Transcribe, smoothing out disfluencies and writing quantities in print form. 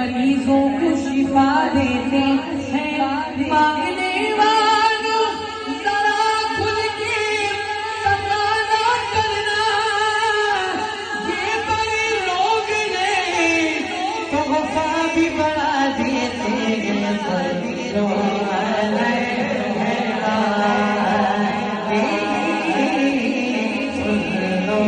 मरीजों को शिफा देते हैं। मांगने वालों जरा खुल के तकाना करना, ये बड़े लोग ने तो वफा भी बढ़ा देते हैं। सुन लो